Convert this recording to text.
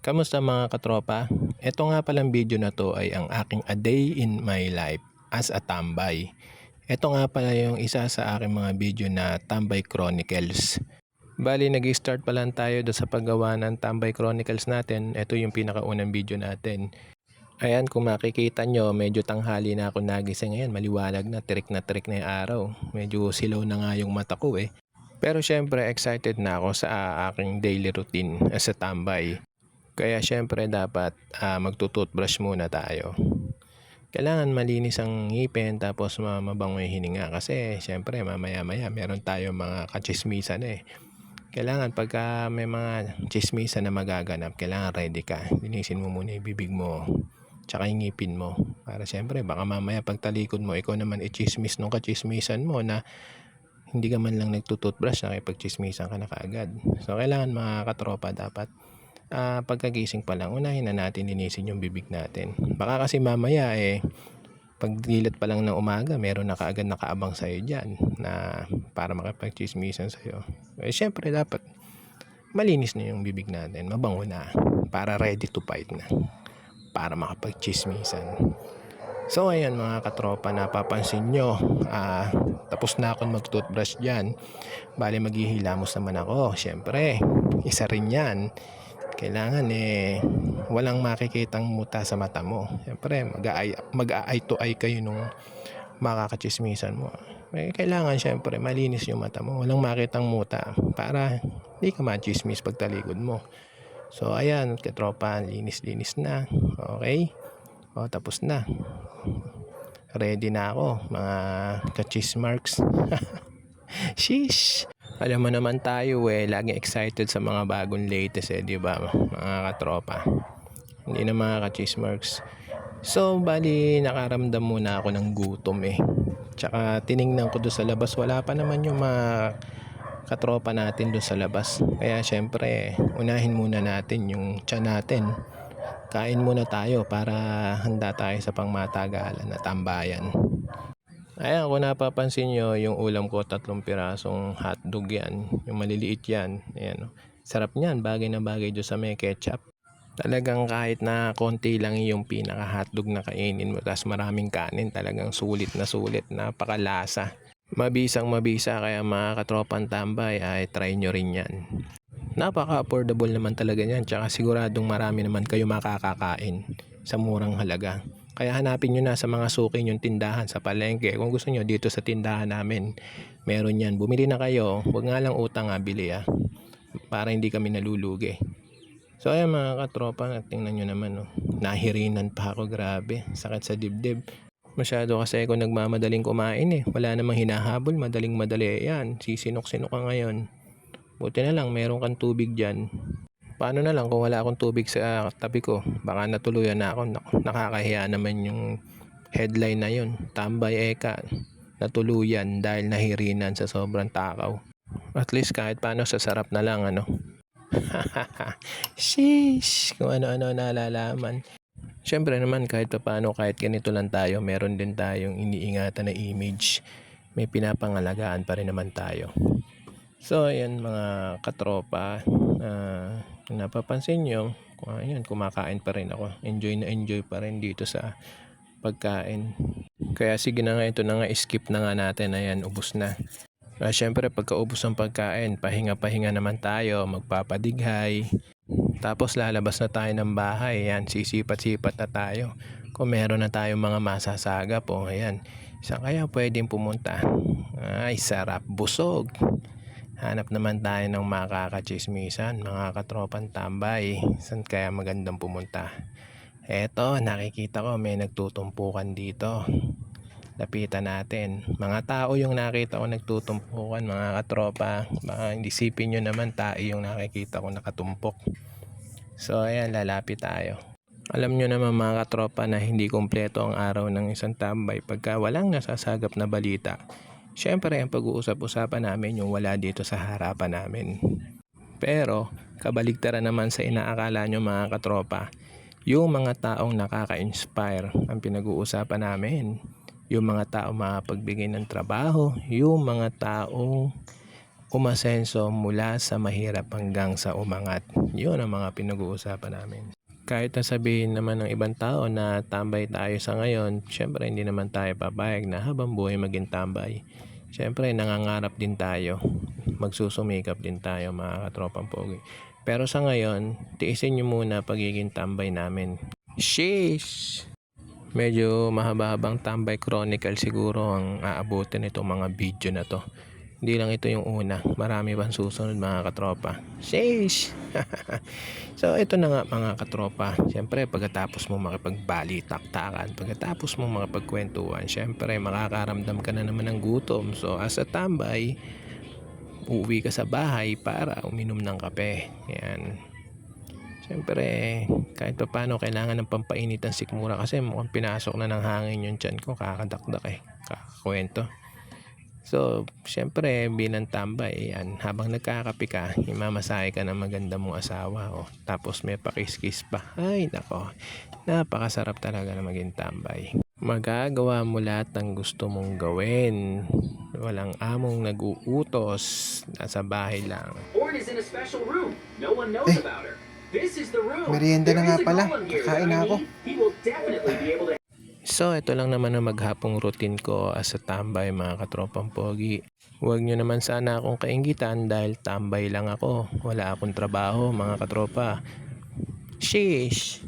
Kamusta mga katropa? Ito nga palang video na to ay ang aking a day in my life as a tambay. Ito nga pala yung isa sa aking mga video na Tambay Chronicles. Bali nag-start pa lang tayo do sa paggawa ng Tambay Chronicles natin. Ito yung pinakaunang video natin. Ayan, kung makikita nyo, medyo tanghali na ako nagising ngayon. Maliwanag na tirik na yung araw. Medyo silaw na nga yung mata ko eh. Pero syempre excited na ako sa aking daily routine as a tambay. Kaya syempre dapat magtututbrush muna tayo. Kailangan malinis ang ngipin tapos mabango yung hininga kasi syempre mamaya-maya meron tayong mga kachismisan eh. Kailangan pagka may mga chismisan na magaganap, kailangan ready ka. Linisin mo muna yung bibig mo tsaka yung ngipin mo. Para syempre baka mamaya pagtalikod mo, ikaw naman i-chismis nung kachismisan mo na hindi ka man lang nagtututbrush, nakipagchismisan ka na kaagad. So kailangan mga katropa dapat pagkagising pa lang, unahin na natin linisin yung bibig natin. Baka kasi mamaya pagdilat pa lang ng umaga, meron na kaagad nakaabang sa'yo dyan na para makipagchismisan sa'yo. Syempre dapat malinis na yung bibig natin, mabango na, para ready to fight na, para makapagchismisan. So ayan mga katropa, napapansin nyo, tapos na akong mag-toothbrush dyan. Bali maghihilamos naman ako. Syempre, isa rin yan. Kailangan walang makikitang muta sa mata mo. Syempre, mag-eye to eye kayo nung makakachismisan mo. Kailangan syempre malinis yung mata mo. Walang makitang muta para hindi ka machismis pagtalikod mo. So ayan, katropa, linis na. Okay? O, tapos na. Ready na ako, mga kachismarks. Sheesh! Alam mo naman tayo laging excited sa mga bagong latest di ba mga katropa? Hindi na mga kachismarks. So, bali nakaramdam muna ako ng gutom Tsaka tiningnan ko doon sa labas, wala pa naman yung mga katropa natin doon sa labas. Kaya syempre, unahin muna natin yung tiyan natin. Kain muna tayo para handa tayo sa pangmatagalan na tambayan. Ayan, kung napapansin nyo, yung ulam ko 3 pirasong hotdog yan. Yung maliliit yan. Ayan, sarap niyan, bagay na bagay doon sa may ketchup. Talagang kahit na konti lang yung pinaka hotdog na kainin mo, tapos maraming kanin, talagang sulit, napakalasa. Mabisang mabisa, kaya mga katropang tambay ay try nyo rin yan. Napaka-affordable naman talaga yan, tsaka siguradong marami naman kayo makakakain sa murang halaga. Kaya hanapin nyo na sa mga suki yung tindahan sa palengke. Kung gusto nyo dito sa tindahan namin, meron yan. Bumili na kayo, huwag nga lang utang bili para hindi kami nalulugi. So ayan mga katropa, tingnan nyo naman nahirinan pa ako, grabe, sakit sa dibdib. Masyado kasi ako nagmamadaling kumain wala namang hinahabol, madaling yan, sisinok-sinok ka ngayon. Buti na lang meron kang tubig dyan. Paano na lang kung wala akong tubig sa tabi ko? Baka natuluyan na ako. Nakakahiya naman yung headline na yun. Tambay Eka, natuluyan dahil nahirinan sa sobrang takaw. At least kahit paano sa sarap na lang Sheesh! Kung ano-ano nalalaman. Siyempre naman kahit paano, kahit ganito lang tayo, meron din tayong iniingatan na image. May pinapangalagaan pa rin naman tayo. So ayan mga katropa, napapansin nyo, ayan, kumakain pa rin ako. Enjoy pa rin dito sa pagkain. Kaya sige na nga, ito na nga, skip na nga natin. Ayan, ubos na. Syempre pagkaubos ng pagkain, pahinga naman tayo, magpapadighay. Tapos lalabas na tayo ng bahay. Ayan, sisipat-sipat na tayo. Kung meron na tayong mga masasaga po, ayan, saan kaya pwedeng pumunta? Ay, sarap, busog. Hanap naman tayo ng makakachismisan, mga katropang tambay. Saan kaya magandang pumunta? Eto, nakikita ko may nagtutumpukan dito. Lapitan natin. Mga tao yung nakita ko nagtutumpukan, mga katropa. Baka isipin nyo naman tayo yung nakikita ko nakatumpok. So ayan, lalapit tayo. Alam nyo naman mga katropa na hindi kompleto ang araw ng isang tambay pagka walang nasasagap na balita. Siyempre, ang pag-uusap-usapan namin yung wala dito sa harapan namin. Pero, kabaligtaran naman sa inaakala nyo mga katropa, yung mga taong nakaka-inspire ang pinag-uusapan namin. Yung mga taong makapagbigay ng trabaho, yung mga taong umasenso mula sa mahirap hanggang sa umangat. Yun ang mga pinag-uusapan namin. Kahit na sabihin naman ng ibang tao na tambay tayo sa ngayon, syempre hindi naman tayo papayag na habang buhay maging tambay. Syempre nangangarap din tayo, magsusumikap din tayo mga katropang pogi. Pero sa ngayon, tiisin nyo muna pagiging tambay namin. Sheesh! Medyo mahaba-habang tambay chronicle siguro ang aabutin itong mga video na to. Hindi lang ito yung una, marami pang susunod mga katropa. Sheesh! So ito na nga mga katropa, syempre pagkatapos mo makipagbali-taktakan, pagkatapos mo makipagkwentuhan, syempre makakaramdam ka na naman ng gutom. So as a tambay, uuwi ka sa bahay para uminom ng kape. Yan. Syempre kahit pa paano kailangan ng pampainit ang sikmura kasi mukhang pinasok na ng hangin yung tiyan ko, kakadakdak kakakwento. So, syempre bilang tambay, yan, habang nagkakape ka, imamasahe ka ng maganda mong asawa, tapos may pakis-kiss pa. Ay, nako, napakasarap talaga na maging tambay. Magagawa mo lahat ng gusto mong gawin. Walang among nag-uutos, nasa bahay lang. Merienda na nga pala. Kakain na ako. So, ito lang naman ang maghapong routine ko as a tambay mga katropang pogi. Huwag nyo naman sana akong kaingitan dahil tambay lang ako. Wala akong trabaho mga katropa. Sheesh!